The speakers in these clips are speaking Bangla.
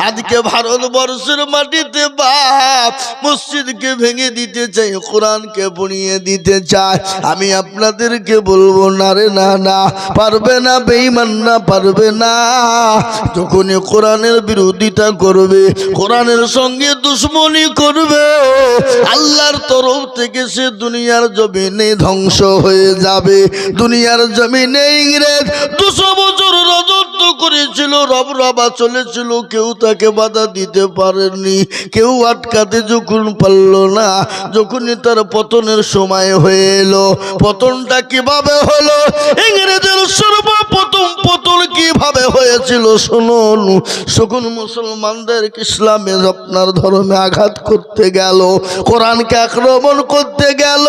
আজকে ভারতবর্ষের মাটিতে বাপ মসজিদকে ভেঙে দিতে চাই, কোরআনকে পুড়িয়ে দিতে চায়। আমি আপনাদেরকে বলবো না রে, না না, পারবে না, বেঈমানরা পারবে না। যখনই কোরআনের বিরোধিতা করবে, কোরআনের সঙ্গে দুশ্মনী করবে, আল্লাহর তরফ থেকে সে দুনিয়ার জমিনে ধ্বংস হয়ে যাবে। দুনিয়ার জমিনে ইংরেজ 200 বছর রাজত্ব করেছিল, রবরবা চলেছিল, কেউ তাকে বাধা দিতে পারেনি, কেউ আটকাতে যখন পারল না। যখনই তার পতনের সময় হয়ে এলো, পতনটা কিভাবে হলো, ইংরেজের সর্বপ্রথম পতন কিভাবে হয়েছিল শুনুন। যখন মুসলমানদেরকে ইসলামে আপনার ধর্মে আঘাত করতে গেল, কোরআনকে আক্রমণ করতে গেল,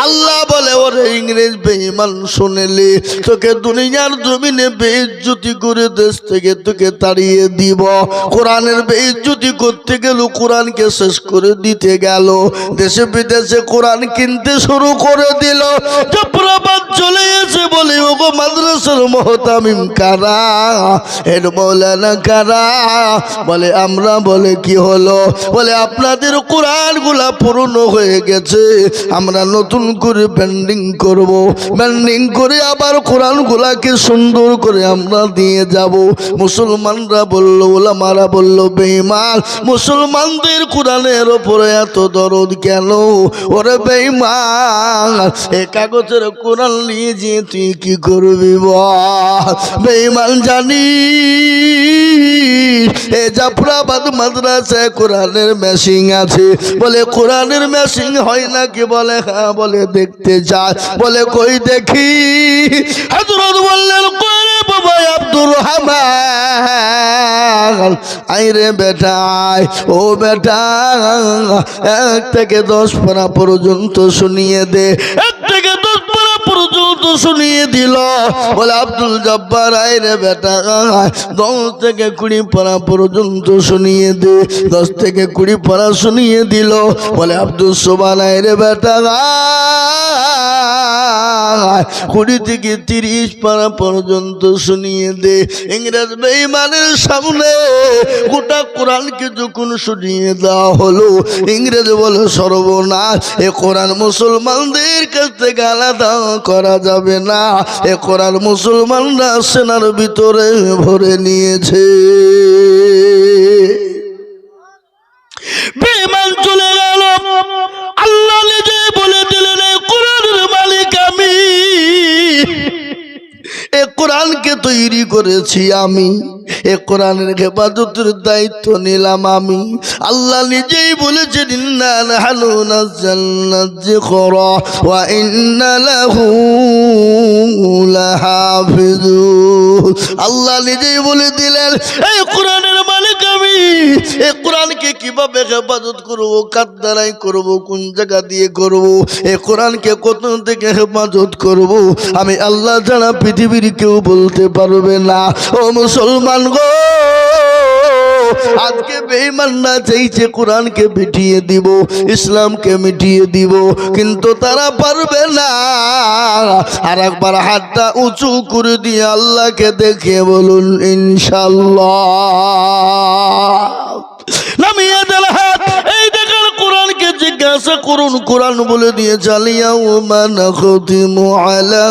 আল্লাহ বলে ওরে ইংরেজ বেঈমান, শুনেলি তোকে দুনিয়ার জমিনে বেইজ্জতি করে দেশ থেকে তোকে তাড়িয়ে দিব। কোরআনের বেইজ্জতি করতে গেল, কোরআনকে শেষ করে দিতে গেল, দেশে বিদেশে কোরআন কিনতে শুরু করে দিল। জফরাবাদ চলে এসে বলে ওগো মাদ্রাসার মুহতামিম কারা, হেড মাওলানা কারা? বলে আমরা। বলে কি হলো? বলে আপনাদের কোরআনগুলা পুরনো হয়ে গেছে, আমরা নতুন করে ব্যান্ডিং করব, ব্যান্ডিং করে আবার কোরআনগুলাকে সুন্দর করে আমরা দিয়ে যাব। মুসলমানরা বলল, ওলামারা বলল, বেঈমান, মুসলমানদের কোরআনের ওপরে এত দরদ কেন? ওরে বেঈমান, এ কাগজের কোরআন নিয়ে যে তুই কি করবি বল? বেঈমান জানি এ জাফরাবাদ মাদ্রাসায় কোরআনের মেশিন আছে। বলে কোরআনের মেশিন হয় নাকি? বলে হ্যাঁ। বলে দেখতে যায়। বলে কই দেখি। হযরত বললেন কই বাবা আব্দুর রহমান, আইরে বেটা আয়। ও বেটা, 1 থেকে 10 পারা পর্যন্ত শুনিয়ে দে। 1 থেকে 10 পারা পর্যন্ত শুনিয়ে দিল। বলে আব্দুল জব্বার, আইরে বেটা 10 থেকে 20 পারা পর্যন্ত শুনিয়ে দে। 10 থেকে 20 পারা শুনিয়ে দিল। বলে আব্দুল সোবান, আইরে বেটা 20 থেকে 30 পারা পর্যন্ত শুনিয়ে দে। ইংরেজ বেঈমানের সামনে গোটা কোরআনকে যখন শুনিয়ে দেওয়া হলো, ইংরেজ বলে সর্বনাশ, এ কোরআন মুসলমানদের কাছ থেকে আলাদা করা যাবে না। এ কোরআন মুসলমানরা সেনার ভিতরে ভরে নিয়েছে। বেঈমান চলে গেল। আল্লাহ নিজে বলে দিলেন, এই কোরআনের মালিক আমি, এ কোরআনকে তৈরি করেছি আমি, এ কোরআনের হেফাজতের দায়িত্ব নিলাম আমি। আল্লাহ নিজেই বলেছেন, ইন্না নাহনু নাযালনা যিকরা ওয়া ইন্না লাহু লাহাফিজুন। আল্লাহ নিজেই বলে দিলেন, এই কোরআনের মালিক আমি। এই কোরআনকে কিভাবে হেফাজত করব, কার দ্বারাই করব, কোন জায়গা দিয়ে করব, এই কোরআনকে কত থেকে হেফাজত করব, আমি আল্লাহ ছাড়া পৃথিবীর কেউ বলতে পারবে না। ও মুসলমান গো, আজকে বেঈমানরা চাইছে কোরআনকে মিটিয়ে দিব, ইসলামকে মিটিয়ে দিব, কিন্তু তারা পারবে না। আর একবার হাতটা উঁচু করে দিয়ে আল্লাহকে দেখে বলুন ইনশাআল্লাহ। নামিয়ে দেন হাত। এই দেখেন কোরআনকে জিজ্ঞাসা করুন, কোরআন বলে দিয়ে ইয়াউমা নাখতিমু আলা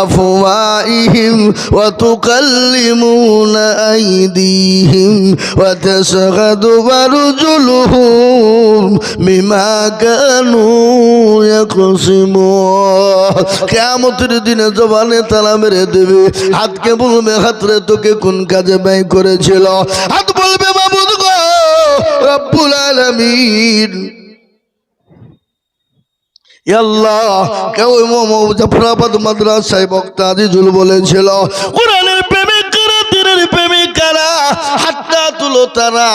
আফওয়াহিহিম ওয়া তুকাল্লিমুনা আইদিহিম ওয়া তাশহাদু আরজুলুহুম বিমা কানু ইয়াকসিমুন। কিয়ামতের দিনে জবানে তালা মেরে দেবে। হাতকে বলবে, হাতরে তোকে কোন কাজে ব্যয় করেছিল? হাত বলবে, মাবুদ গো রব্বুল আলামিন, আল্লাহ। কেউ জাফরাবাদ মাদ্রাসায় বক্তা আজিজুল বলেছিল, কোরআনের প্রেমিক কারা, দিনের প্রেমিক কারা? হাতটা তুলো তারা।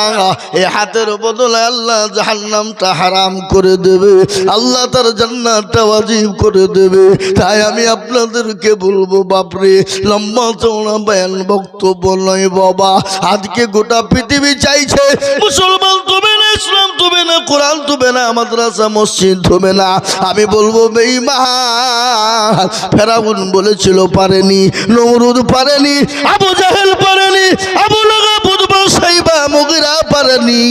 এই হাতের বদলে আল্লাহ জাহান্নামটা হারাম করে দেবে, আল্লাহ তার জান্নাতটা ওয়াজিব করে দেবে। তাই আমি আপনাদেরকে বলবো, বাপরে লম্বা চওড়া বয়ান বক্তব্য নয় বাবা। আজকে গোটা পৃথিবী চাইছে মুসলমান তবে না, ইসলাম তবে না, কোরআন তবে না, মাদ্রাসা মসজিদ তবে না। আমি বলবো বেঈমান। ফেরাউন বলেছিল পারেনি, নমরুদ পারেনি, আবু জাহেল পারেনি, আবু পারেনি,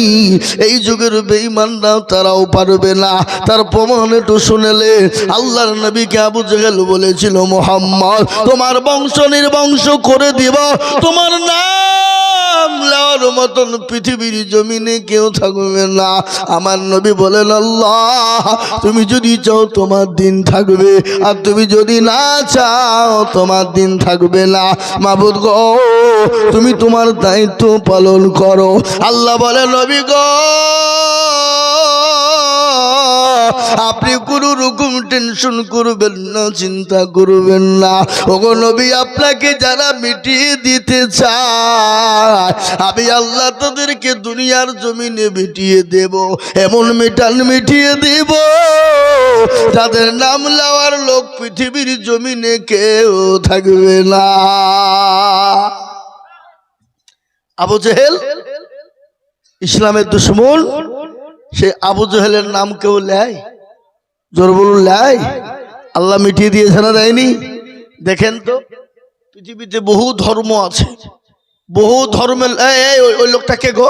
এই যুগের বেঈমানরাও তারাও পারবে না। তার প্রমাণ একটু শুনেলে, আল্লাহর নবীকে আবু জেহেল বলেছিল, মুহাম্মদ তোমার বংশ নির্বংশ করে দিব, তোমার নাম নেওয়ার মতন পৃথিবীর জমিনে কেউ থাকবে না। আমার নবী বলেন, আল্লাহ তুমি যদি চাও তোমার দিন থাকবে, আর তুমি যদি না চাও তোমার দিন থাকবে না। মাবুদ গো, তুমি তোমার দায়িত্ব পালন করো। আল্লাহ বলে, নবী গো আপনি কোনো রকম টেনশন করবেন না, চিন্তা করবেন না। ওগো নবী, আপনাকে যারা মিটিয়ে দিতে চায় আমি আল্লাহ তাদেরকে দুনিয়ার জমিনে মিটিয়ে দেব, এমন মিটিয়ে দেব তাদের নাম লওয়ার লোক পৃথিবীর জমিনে কেউ থাকবে না। আবু জেহেল ইসলামের দুশমন, সে আবু জেহেলের নাম কেউ লেয়? জোর বলুন, লেয়? আল্লাহ মিটিয়ে দিয়েছে না, দেয়নি? দেখেন তো, পৃথিবীতে বহু ধর্ম আছে, বহু ধর্মের। ওই লোকটা কে গো?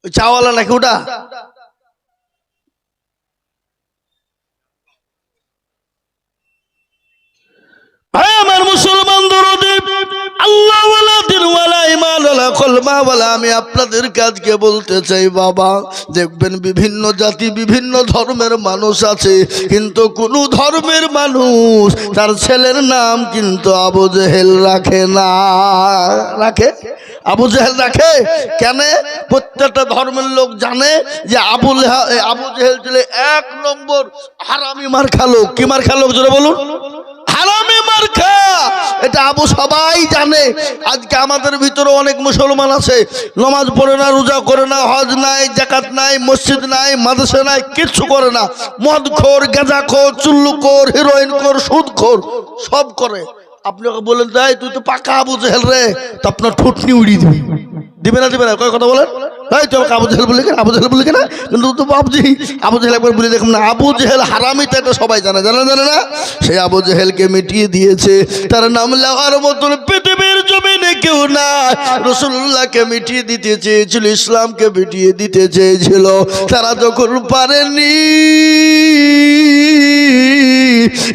ওই চাওয়ালা নাকি ওটা? আমার মুসলমান দরদি, আল্লাহ ওয়ালা দিন ওয়ালা ঈমান ওয়ালা কলমা ওয়ালা, আমি আপনাদের কাজকে বলতে চাই বাবা, দেখবেন বিভিন্ন জাতি বিভিন্ন ধর্মের মানুষ আছে, কিন্তু কোন ধর্মের মানুষ তার ছেলের নাম কিন্তু আবু জেহেল রাখে না। রাখে? আবু জেহেল রাখে কেন? প্রত্যেকটা ধর্মের লোক জানে যে আবু জেহেল ছিল 1 নম্বর হারামি মার্কা লোক। কি মার্কা লোক জোরে বলুন? হারামি মার্কা। এটা আবু সবাই জানে। আজকে আমাদের ভিতরে অনেক মুসলমান আছে, নামাজ পড়ে না, রোজা করে না, হজ নাই, যাকাত নাই, মসজিদ নাই, মাদ্রাসা নাই, কিচ্ছু করে না। মদখোর, গাঁজাখোর, চুল্লুখোর, হিরোইনখোর, সুদখোর, সব করে। আপনি ওকে বলেন, তাই তুই তো পাকা আবু জেহেল রে, তো আপনার ঠুটনি উড়িয়ে দিবি। দিবে না? দিবে না? কয় কথা বলেন? আবু জেহেল বলে কেন? আবু জেহেল বলে কেন? কিন্তু তো বাবজি আবু জেহেল একবার বলে দেখুন না, আবু জেহেল হারামি, তো এটা সবাই জানে। জানে না? সেই আবু জেহেলকে মিটিয়ে দিয়েছে, তার নাম লেওয়ার মতন পৃথিবীর জমিনে কেউ না। রাসূলুল্লাহকে মিটিয়ে দিতে চেয়েছিল, ইসলামকে মিটিয়ে দিতে চেয়েছিল, তারা যখন পারেনি,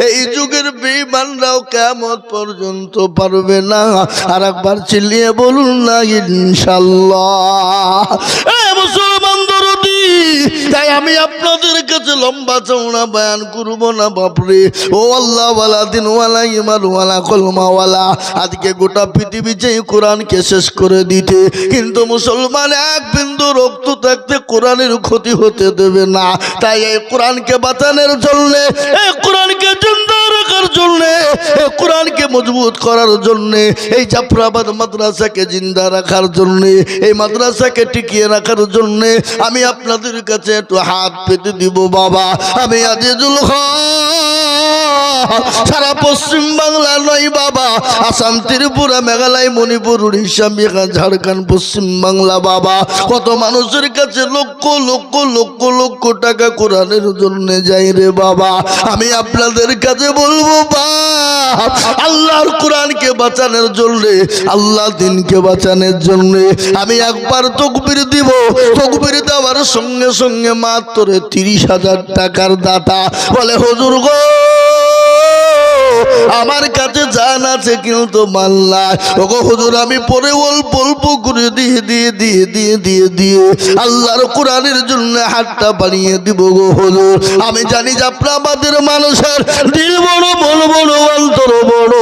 এই যুগের বেঈমানরাও কিয়ামত পর্যন্ত পারবে না। আর একবার চিল্লিয়ে বলুন না ইনশাআল্লাহ। মুসলমান দরদি, তাই আমি আপনাদের কাছে লম্বা চওড়া বয়ান করব না বাপরে। ও আল্লাহ ওয়ালা দিন ওয়ালা ঈমান ওয়ালা কলমা ওয়ালা, আজকে গোটা পৃথিবী যেই কোরআনকে শেষ করে দিতে, কিন্তু মুসলমান এক বিন্দু রক্ত থাকতে কোরআনের ক্ষতি হতে দেবে না। তাই এই কোরআনকে বাঁচানোর জন্য, এই কোরআনকে জিন্দা রাখার জন্য, এই কোরআনকে মজবুত করার জন্য, এই জাফরাবাদ মাদ্রাসাকে জিন্দা রাখার জন্য, এই মাদ্রাসাকে টিকিয়ে রাখার জন্য আমি আপনাদের কাছে একটু হাত পেতে দিব বাবা। আমি আজিজুল হক, সারা পশ্চিম বাংলা নয় বাবা, আসাম, ত্রিপুরা, মেঘালয়, মণিপুর, উড়িষ্যা, বিহার, ঝাড়খণ্ড, পশ্চিম বাংলা বাবা, কত মানুষের কাছে লক্ষ লক্ষ লক্ষ লক্ষ টাকা কোরআনের জন্য যাই রে বাবা। আমি আপনাদের কাছে বলবো বাপ, আল্লাহর কোরআনকে বাঁচানোর জন্য, আল্লাহ দিনকে বাঁচানোর জন্য আমি একবার তাকবীর দিব। তাকবীর দেওয়ার সঙ্গে সঙ্গে মাত্র 30,000 টাকার দাতা বলে, হুজুর গো আমার কাছে জান আছে কিন্তু মাল নাই। ওগো হুজুর, আমি পরে অল্প অল্প করে দিয়ে দিয়ে দিয়ে দিয়ে দিয়ে দিয়ে আল্লাহর কোরআনের জন্য হাতটা বাড়িয়ে দিব গো হুজুর। আমি জানি যে আপনারা আমাদের মানুষের দিল বড়, বড় বড়, অন্তর বড়,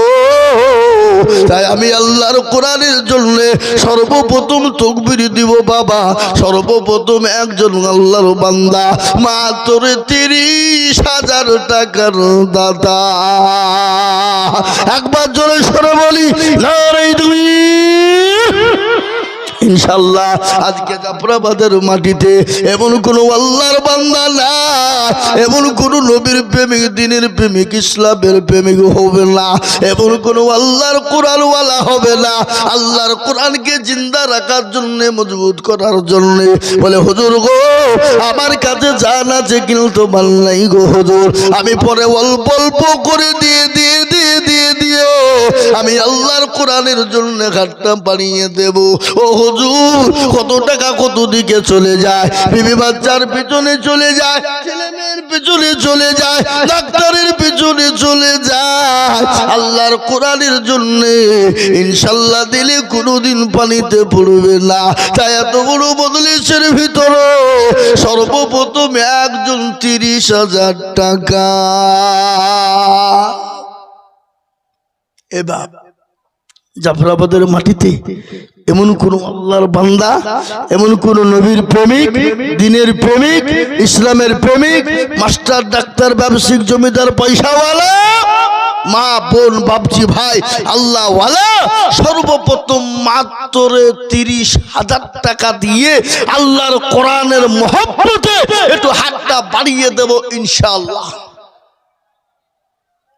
তাই আমি আল্লাহর কোরআনের জন্য সর্বপ্রথম তাকবীর দিব বাবা। সর্বপ্রথম একজন আল্লাহর বান্দা মাত্র 30,000 টাকার দাতা। একবার জোরে সরে বলি নারে তাকবীর। ইনশাআল্লাহ আজকে জাফরাবাদের মাটিতে এমন কোন আল্লাহর বান্দা না, এমন কোন নবীর প্রেমিক, দিনের প্রেমিক, ইসলামের প্রেমিক হবে না, এমন কোন আল্লাহর কোরআনওয়ালা হবে না। আল্লাহর কোরআনকে জিন্দা রাখার জন্য, মজবুত করার জন্য বলে, হুজুর গো আমার কাছে জান আছে কিন্তু মাল নাই গো হুজুর, আমি পরে অল্প অল্প করে দিয়ে দিয়ে দিয়ে দিয়ে দিয়ে আমি আল্লাহর কোরআনের জন্য ঘাটটা বানিয়ে দেব। ও হুজুর হুজুর কত টাকা কত দিকে চলে যায়, বিবি বাচ্চার পিছনে চলে যায়, ছেলে মেয়ের পিছনে চলে যায়, ডাক্তারের পিছনে চলে যায়, আল্লাহর কোরআনের জন্য ইনশাআল্লাহ দিলে কোনোদিন পানিতে পড়বে না। তাই এত বড় মজলিসের ভিতরে সর্বপ্রথম একজন 30,000 টাকা। এবার জাফরাবাদের মাটিতে এমন কোন আল্লাহর বান্দা, এমন কোন নবীর প্রেমিক, দ্বীনের প্রেমিক, ইসলামের প্রেমিক, মাস্টার ডাক্তার ব্যবসায়িক জমিদার পয়সাওয়ালা মা বোন বাপজি ভাই আল্লাহ ওয়ালা সর্বপ্রথম মাত্র 30,000 টাকা দিয়ে আল্লাহর কোরআনের মহব্বতে একটু হাতটা বাড়িয়ে দেব ইনশাআল্লাহ।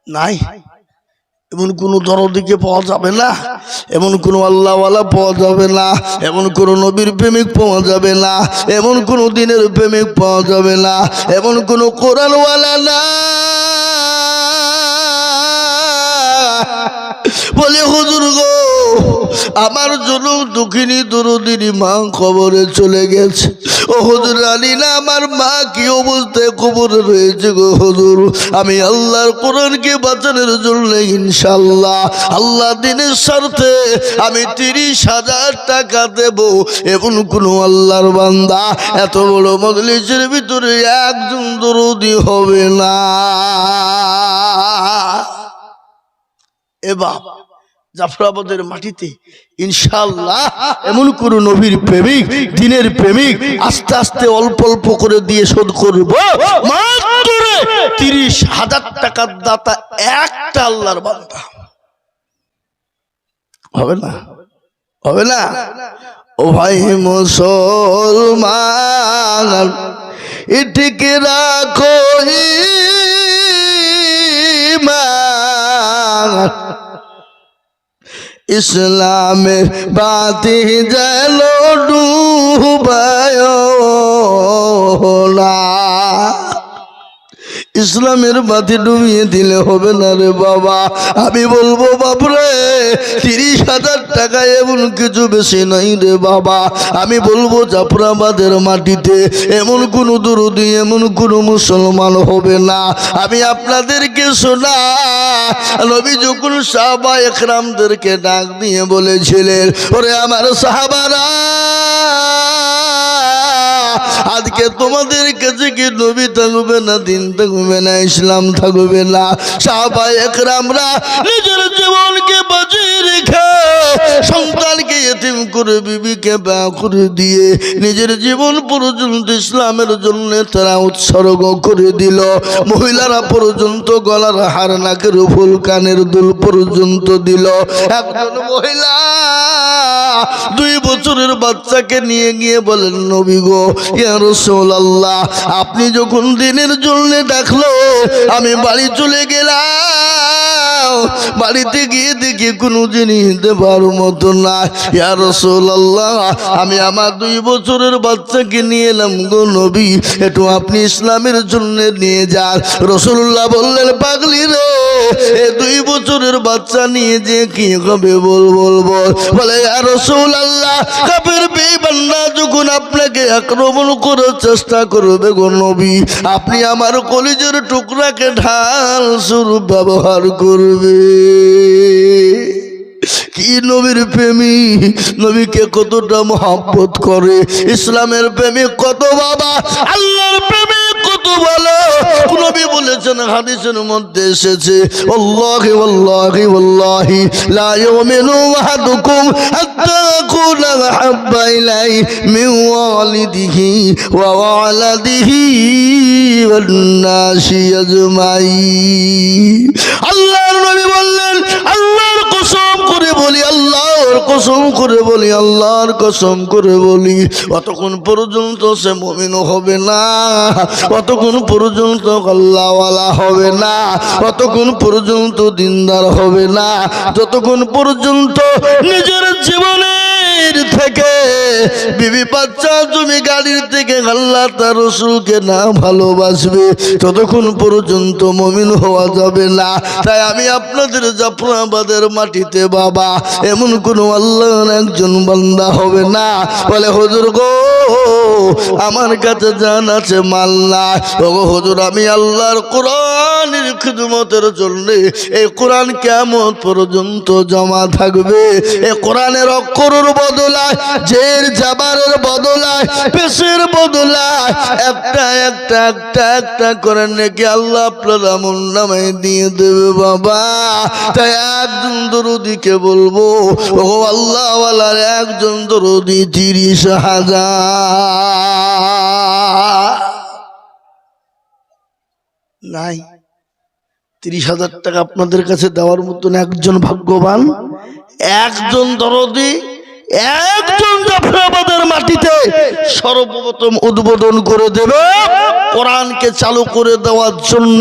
নাই এমন কোন দরদিকে পাওয়া যাবে না, এমন কোন আল্লাহওয়ালা পাওয়া যাবে না, এমন কোন নবীর প্রেমিক পাওয়া যাবে না, এমন কোন দ্বীনের প্রেমিক পাওয়া যাবে না, এমন কোন কোরআনওয়ালা না। বলে হুজুর গো আমার জন্য দুঃখিনী দরদির মা কবরে চলে গেছে। ও হুজুর জানি না আমার মা কি অবস্থায় কবরে রয়েছে গো হুজুর। আমি আল্লাহর কোরআনকে বাঁচানোর জন্য ইনশাআল্লাহ আল্লাহ দ্বীনের স্বার্থে আমি 30,000 টাকা দেব। এমন কোন আল্লাহর বান্দা এত বড় মজলিসের ভিতরে একজন দরদি হবে না। এবার জাফরাবাদের মাটিতে ইনশাআল্লাহ এমন কোন নবীর প্রেমিক, দ্বীনের প্রেমিক আস্তে আস্তে অল্প অল্প করে দিয়ে শোধ করব। মাত্র 30,000 টাকার দাতা একটা আল্লাহর বান্দা হবে না, হবে না। ও ভাই মুসলমান এটিকে রাখো ঈমান, ইসলামের বাতি জ্বালো ডুবায় না। ইসলামের বাতি ডুবিয়ে দিলে হবে না রে বাবা। আমি বলবো বাপরে 30,000 টাকা এমন কিছু বেশি নাই রে বাবা। আমি বলবো জাফরাবাদের মাটিতে এমন কোন দরদি, এমন কোন মুসলমান হবে না। আমি আপনাদেরকে শোনা নবী যখন সাহাবা একরামদেরকে ডাক দিয়ে বলেছিলেন, ওরে আমার সাহাবারা আজকে তোমাদের কাছে কি নবী থাকবে না, দিন থাকবে না, ইসলাম থাকবে না? সাহাবা একরামরা নিজের জীবনকে বাঁচিয়ে রেখে সন্তানকে এতিম করে বিবিকে ব্যয় করে দিয়ে নিজের জীবন পর্যন্ত ইসলামের জন্য তারা উৎসর্গ করে দিল। মহিলারা পর্যন্ত গলার হার, নাকের ফুল, কানের দুল পর্যন্ত দিল। একজন মহিলা 2 বছরের বাচ্চাকে নিয়ে গিয়ে বলেন, নবী গো ইয়া রাসূলুল্লাহ আপনি যখন দিনের জন্য ডাকলো আমি বাড়ি চলে গেলাম, বাড়িতে গিয়ে দেখি কোনো জিনিস দেবার মতো না। ইয়া রাসূলুল্লাহ আমি আমার 2 বছরের বাচ্চাকে নিয়ে এলাম গো নবী, একটু আপনি ইসলামের জন্য নিয়ে যান। রাসূলুল্লাহ বললেন, পাগলি রে, এই 2 বছরের বাচ্চা নিয়ে যে কি হবে বল বল বল। বলে ইয়া রাসূলুল্লাহ কাফের বেঈমানরা যখন আপনাকে আক্রমণ করার চেষ্টা করবে গো নবী, আপনি আমার কলিজার টুকরাকে ঢাল স্বরূপ ব্যবহার করবে। কি নবীর প্রেমিক, নবীকে কতটা মহব্বত করে, ইসলামের প্রেমিক কত বাবা, আল্লাহর প্রেমিক কত ভালো। নবী বলেছেন, হাদিসের মধ্যে এসেছে, আল্লাহি ওয়াল্লাহি ওয়াল্লাহি লা ইউমিনু আহাদুকুম হাত্তা আকুনা আহাব্বা ইলাইহি মিন ওয়ালিদিহি ওয়া ওয়ালাদিহি ওয়ান নাসি আজমাইন। আল্লাহর নবী বললেন, আল্লাহর কসম করে বলি, আল্লাহর কসম করে বলি, আল্লাহর কসম করে বলি, অতক্ষণ পর্যন্ত সে মুমিন হবে না, অতক্ষণ পর্যন্ত আল্লাহওয়ালা হবে না, অতক্ষণ পর্যন্ত দিনদার হবে না, যতক্ষণ পর্যন্ত নিজের জীবনের থেকে থেকে বিবি বাচ্চা তুমি গাড়ির থেকে আল্লাহ তার রাসূলকে না ভালোবাসবে ততক্ষণ পর্যন্ত মুমিন হওয়া যাবে না। তাই আমি আপনাদের জাফরাবাদের মাটিতে বাবা এমন কোন আল্লাহর একজন বান্দা হবে না বলে হুজুর গো আমার কাছে জান আছে মাল না, ও হুজুর আমি আল্লাহর কোরআনের খিদমতের জন্য এই কোরআন কিয়ামত পর্যন্ত জমা থাকবে। এই কোরআনের অক্ষরের বদলায় জের জাবারের বদলায় পেশের বদলায় একটা একটা একটা একটা করে নাকি আল্লাহ আপনার আমল নামায় দিয়ে দেবে বাবা। তাই একজন দরুদিকে বলবো ও আল্লাহ ওয়ালার একজন দরুদি 30,000 নাই। 30,000 টাকা আপনাদের কাছে দেওয়ার মতন একজন ভাগ্যবান একজন দরদি একজন জাফরাবাদের মাটিতে সর্বপ্রথম উদ্বোধন করে দেবে কোরআনকে চালু করে দেওয়ার জন্য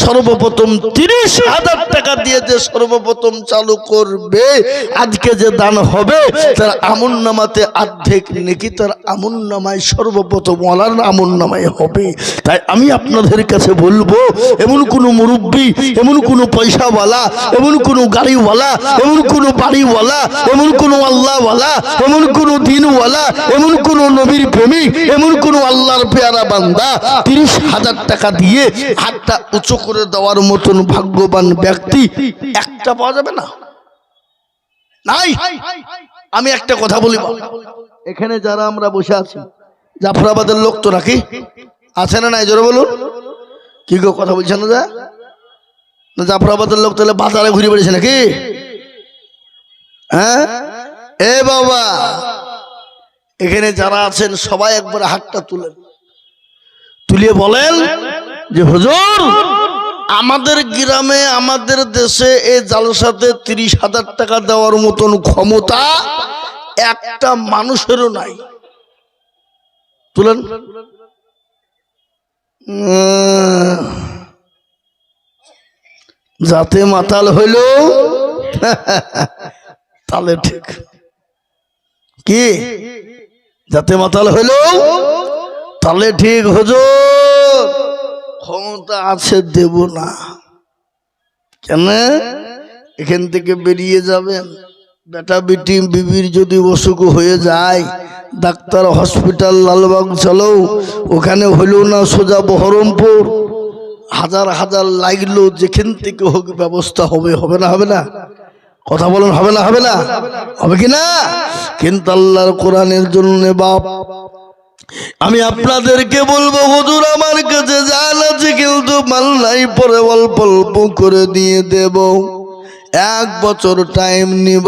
সর্বপ্রথম 30,000 টাকা দিয়ে যে সর্বপ্রথম চালু করবে আজকে যে দান হবে তার আমল নামাতে অর্ধেক নেকি তার আমল নামায় সর্বপ্রথম ওয়ালার আমল নামায় হবে। তাই আমি আপনাদের কাছে বলবো এমন কোন মুরব্বী এমন কোন পয়সাওয়ালা এমন কোন গাড়িওয়ালা এমন কোন বাড়িওয়ালা এমন কোন আল্লাহওয়ালা এমন কোন দিনওয়ালা এমন কোন নবীর প্রেমিক এমন কোন আল্লাহর পেয়ারা বান্দা 30,000 টাকা দিয়ে হাতটা উঁচু করে দেওয়ার মতন ভাগ্যবান ব্যক্তি একটা পাওয়া যাবে না নাই। আমি একটা কথা বলি এখানে যারা আমরা বসে আছি জাফরাবাদের লোক তো নাকি আছে না নাই জোরে বলুন কি গো কথা বলছেন না জাফরাবাদের লোক তাহলে বাজারে ঘুরে বেড়েছে নাকি? হ্যাঁ এ বাবা এখানে যারা আছেন সবাই একবার হাতটা তুলেন তুলিয়ে বলেন যে হুজুর আমাদের গ্রামে আমাদের দেশে এই জালসাতে 30,000 টাকা দেওয়ার মতন ক্ষমতা একটা মানুষেরও নাই। তুলেন যাতে মাতাল হইল তাহলে ঠিক কি যাতে মাতাল হইল তাহলে ঠিক হুজুর ক্ষমতা আছে দেব না কেন এখান থেকে বেরিয়ে যাবেন বেটা বেটি বিবির যদি অসুখ হয়ে যায় ডাক্তার হসপিটাল লালবাগ চলো ওখানে হইল না সোজা বহরমপুর হাজার হাজার লাগলো যেখান থেকে হোক ব্যবস্থা হবে হবে না হবে না কথা বলুন হবে না হবে না হবে কি না? কিন্তু আল্লাহর কোরআনের জন্য বাপ আমি আপনাদেরকে বলবো হুজুর আমার কাছে জান আছে কিন্তু মাল নাই পরে অল্প অল্প করে দিয়ে দেব 1 বছর টাইম নিব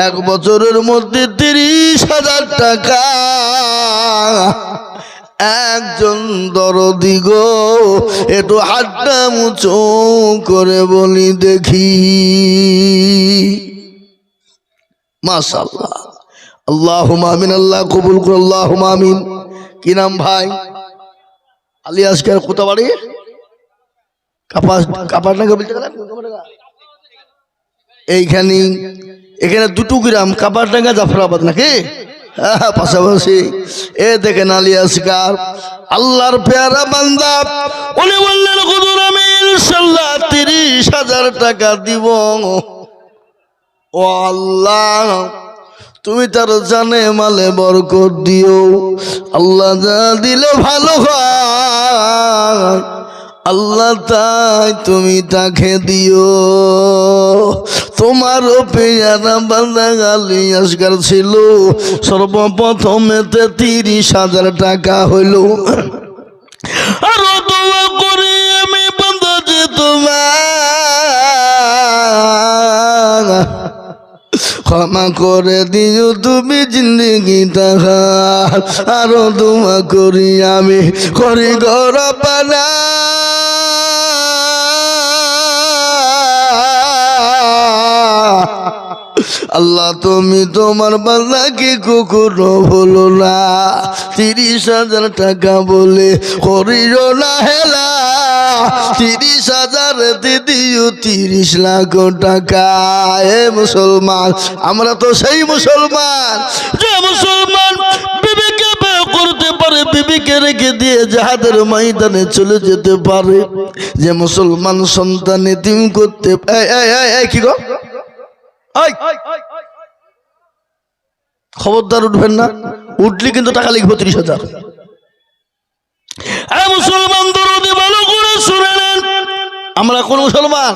1 বছরের মধ্যে 30,000 টাকা একজন দরদি গো একটু হাতটা উঁচু করে বলি দেখি মাশাআল্লাহ আল্লাহুম্মা আমিন আল্লাহ কবুল করো আল্লাহুম্মা আমিন। কি নাম ভাই? আলী আসকার কোথা বাড়ি? কাপারডাঙ্গা বলতে গেলেন এইখানে এখানে দুটো গ্রাম কাপারডাঙ্গা জাফরাবাদ নাকি পাশাপাশি। এ দেখেন আলী আসকার আল্লাহর পেয়ারা বান্দা উনি বললেন হুজুর আমি ইনশাআল্লাহ 30,000 টাকা দিব। ও আল্লাহ তুমি তার জানে মালে বরকত দিও আল্লাহ যা দিলে ভালো হয় আল্লাহ তাই তুমি তাকে দিও। তোমারও পেয়ারা বান্দা আলী আসগার ছিল সর্বপ্রথমেতে 30,000 টাকা হইল। আরো দোয়া করি আমি বান্দা যে তোমার ক্ষমা করে দিও তুমি জিন্দগিটা আরো দোয়া করি আমি করি ঘর পানা আল্লাহ তুমি তোমার বান্দাকে কখনো ভুলো না 30,000 টাকা বলে করিও না হেলা 30,000 দিদিও 30 লাখ টাকা। এ মুসলমান আমরা তো সেই মুসলমান যে স্ত্রীকে রেখে দিয়ে জাহাদের ময়দানে চলে যেতে পারে, যে মুসলমান সন্তান এতিম করতে কি গো, খবরদার উঠবেন না, উঠলে কিন্তু টাকা লিখবো 30,000। মুসলমান দরদি ভালো করে শুনে নেন, আমরা কোন মুসলমান?